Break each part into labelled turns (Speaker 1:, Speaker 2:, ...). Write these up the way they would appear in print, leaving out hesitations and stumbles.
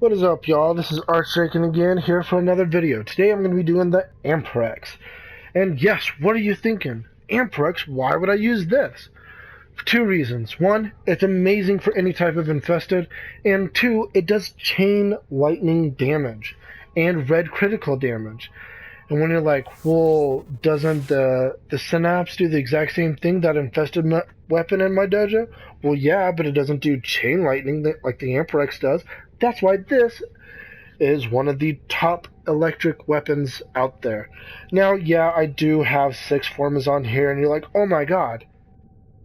Speaker 1: What is up, y'all? This is Archdraken again, here for another video. Today I'm going to be doing the Amprex. And yes, what are you thinking? Amprex? Why would I use this? For two reasons. One, it's amazing for any type of infested. And two, it does chain lightning damage and red critical damage. And when you're like, well, doesn't the Synapse do the exact same thing that infested weapon in my dojo? Well, yeah, but it doesn't do chain lightning like the Amprex does. That's why this is one of the top electric weapons out there. Now, yeah, I do have 6 formas on here, and you're like, oh my god,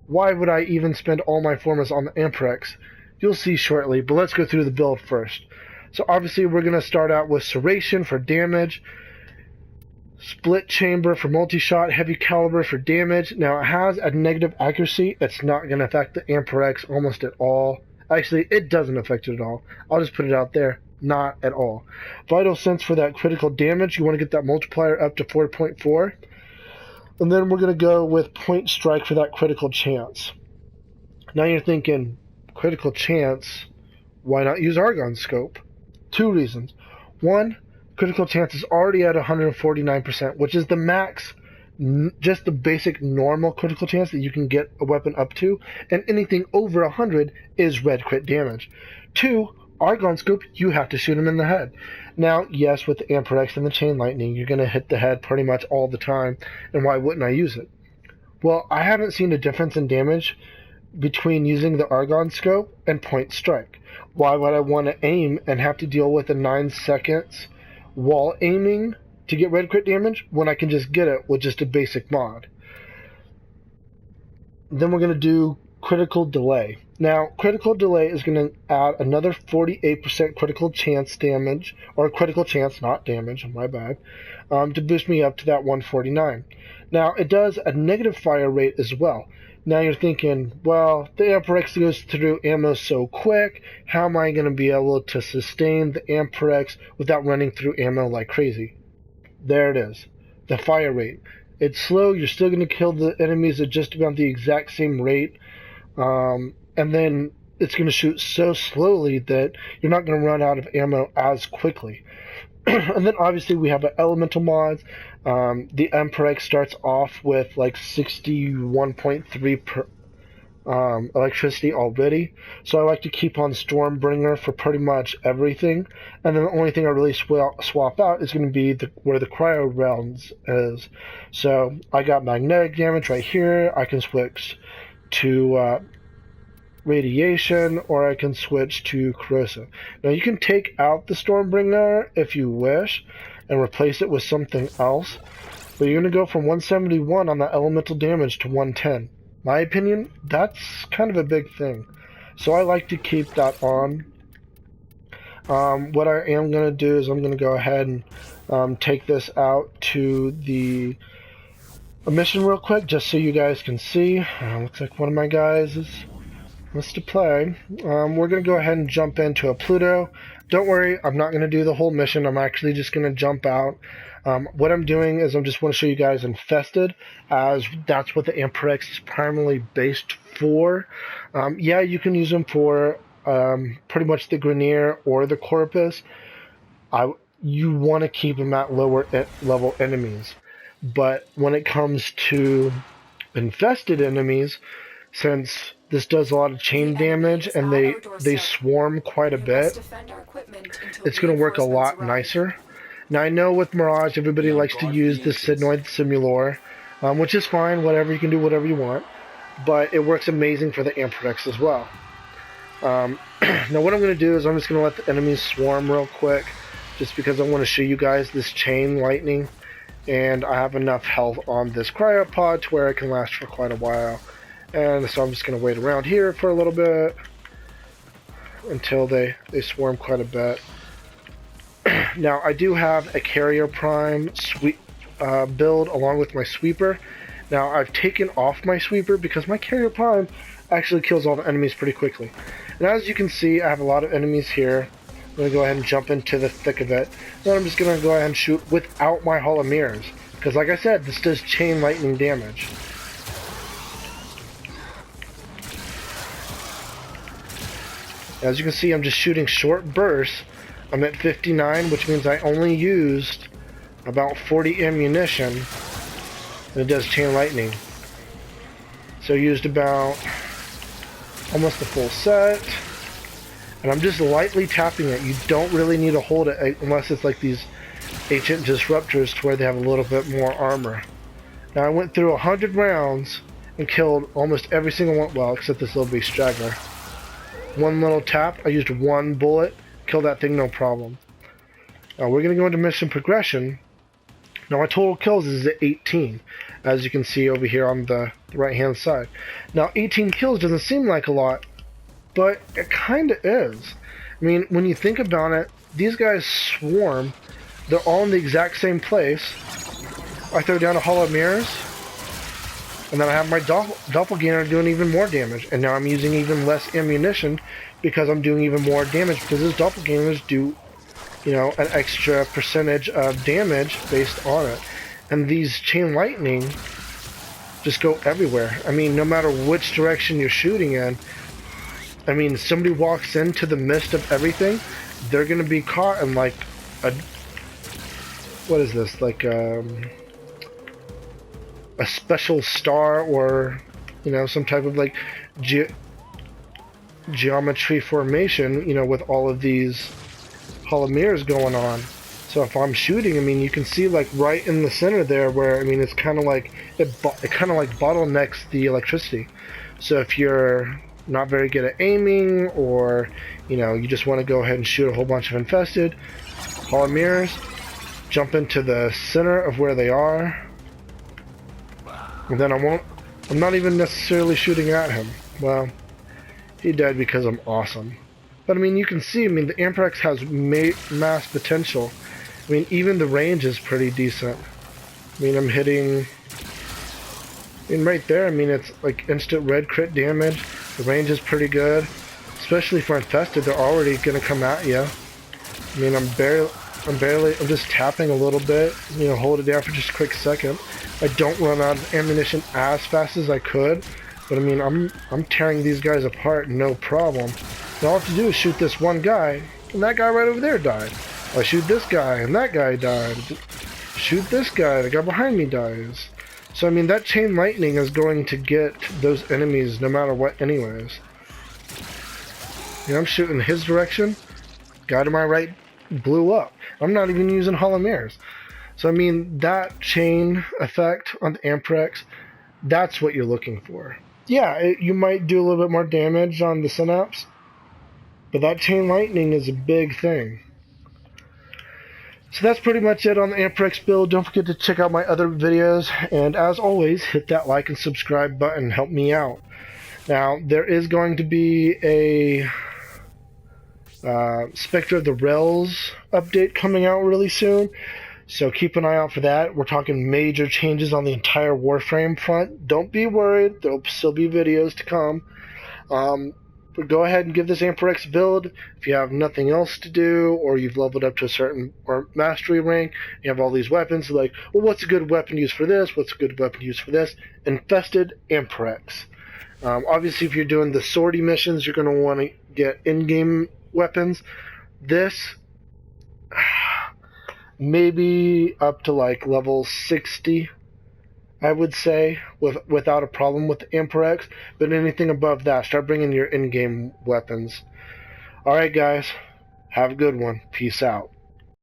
Speaker 1: why would I even spend all my formas on the Amprex? You'll see shortly, but let's go through the build first. So obviously we're going to start out with Serration for damage, Split Chamber for multi-shot, Heavy Caliber for damage. Now it has a negative accuracy. It's not going to affect the Amprex almost at all. Actually, it doesn't affect it at all. I'll just put it out there. Not at all. Vital Sense for that critical damage. You want to get that multiplier up to 4.4. And then we're going to go with Point Strike for that critical chance. Now you're thinking, critical chance, why not use Argon Scope? Two reasons. One, critical chance is already at 149%, which is the max, just the basic normal critical chance that you can get a weapon up to, and anything over 100 is red crit damage. Two, Argon Scope, you have to shoot him in the head. Now, yes, with the Amprex and the Chain Lightning, you're going to hit the head pretty much all the time, and why wouldn't I use it? Well, I haven't seen a difference in damage between using the Argon Scope and Point Strike. Why would I want to aim and have to deal with a 9 seconds wall aiming to get red crit damage when I can just get it with just a basic mod? Then we're going to do critical delay. Now, critical delay is going to add another 48% critical chance damage, or critical chance, not damage, my bad, to boost me up to that 149. Now, it does a negative fire rate as well. Now you're thinking, well, the Amprex goes through ammo so quick, how am I going to be able to sustain the Amprex without running through ammo like crazy? There it is, the fire rate. It's slow, you're still going to kill the enemies at just about the exact same rate, and then it's going to shoot so slowly that you're not going to run out of ammo as quickly. And then obviously we have the elemental mods. The Amprex starts off with like 61.3 per electricity already, so I like to keep on Stormbringer for pretty much everything. And then the only thing I really swap out is going to be where the Cryo Realms is. So I got magnetic damage right here. I can switch to radiation, or I can switch to corrosive. Now you can take out the Stormbringer if you wish and replace it with something else, but you're going to go from 171 on that elemental damage to 110. My opinion, that's kind of a big thing, so I like to keep that on. What I am going to do is I'm going to go ahead and take this out to the mission real quick, just so you guys can see. Looks like one of my guys wants to play. We're going to go ahead and jump into a Pluto. Don't worry, I'm not going to do the whole mission. I'm actually just going to jump out. What I'm doing is I just want to show you guys Infested, as that's what the Amprex is primarily based for. Yeah, you can use them for pretty much the Grenier or the Corpus. You want to keep them at lower level enemies. But when it comes to infested enemies, since this does a lot of chain damage and they swarm quite a bit, it's going to work a lot nicer. Now I know with Mirage everybody likes to use the Sidnoid Simulor, which is fine, whatever, you can do whatever you want, but it works amazing for the Amprex as well. Now what I'm going to do is I'm just going to let the enemies swarm real quick, just because I want to show you guys this chain lightning, and I have enough health on this cryopod to where it can last for quite a while. And so I'm just going to wait around here for a little bit until they swarm quite a bit. Now, I do have a Carrier Prime build along with my Sweeper. Now, I've taken off my Sweeper because my Carrier Prime actually kills all the enemies pretty quickly. And as you can see, I have a lot of enemies here. I'm going to go ahead and jump into the thick of it. Then I'm just going to go ahead and shoot without my Hall of Mirrors, because like I said, this does chain lightning damage. As you can see, I'm just shooting short bursts. I'm at 59, which means I only used about 40 ammunition, and it does chain lightning. So I used about almost the full set, and I'm just lightly tapping it. You don't really need to hold it unless it's like these ancient disruptors to where they have a little bit more armor. Now I went through 100 rounds and killed almost every single one, well, except this little beast straggler. One little tap, I used one bullet, killed that thing no problem. Now we're going to go into mission progression. Now my total kills is at 18, as you can see over here on the right hand side. Now 18 kills doesn't seem like a lot, but it kind of is. I mean, when you think about it, these guys swarm. They're all in the exact same place. I throw down a Hall of Mirrors, and then I have my doppelganger doing even more damage. And now I'm using even less ammunition because I'm doing even more damage, because those doppelgangers do, you know, an extra percentage of damage based on it. And these chain lightning just go everywhere. I mean, no matter which direction you're shooting in, I mean, somebody walks into the midst of everything, they're going to be caught in like a, what is this, like a special star, or, you know, some type of like geometry formation, you know, with all of these Hall of Mirrors going on. So if I'm shooting, I mean, you can see like right in the center there where, I mean, it's kind of like, it kind of like bottlenecks the electricity. So if you're not very good at aiming, or, you know, you just want to go ahead and shoot a whole bunch of infested, Hall of Mirrors, jump into the center of where they are, and then I'm not even necessarily shooting at him. Well, he died because I'm awesome. But I mean, you can see, I mean, the Amprex has mass potential. I mean, even the range is pretty decent. I mean, I'm hitting, I mean, right there, I mean, it's like instant red crit damage. The range is pretty good, especially for infested. They're already gonna come at you. I mean, I'm just tapping a little bit, you know, hold it down for just a quick second. I don't run out of ammunition as fast as I could, but I mean, I'm tearing these guys apart, no problem. And all I have to do is shoot this one guy, and that guy right over there died. I shoot this guy, and that guy died. Shoot this guy, the guy behind me dies. So I mean, that chain lightning is going to get those enemies no matter what anyways. You know, I'm shooting his direction, guy to my right blew up. I'm not even using Hall of Mirrors. So I mean, that chain effect on the Amprex, that's what you're looking for. Yeah, you might do a little bit more damage on the synapse, but that chain lightning is a big thing. So that's pretty much it on the Amprex build. Don't forget to check out my other videos, and as always, hit that like and subscribe button, help me out. Now, there is going to be a Spectre of the Rails update coming out really soon, so keep an eye out for that. We're talking major changes on the entire Warframe front. Don't be worried, there'll still be videos to come. But go ahead and give this Amprex build. If you have nothing else to do, or you've leveled up to a certain or mastery rank, you have all these weapons, like, well, what's a good weapon to use for this? What's a good weapon to use for this? Infested Amprex. Obviously, if you're doing the sortie missions, you're going to want to get in-game weapons. This, maybe up to like level 60, I would say, without a problem with the Amprex. But anything above that, start bringing your in-game weapons. Alright guys, have a good one. Peace out.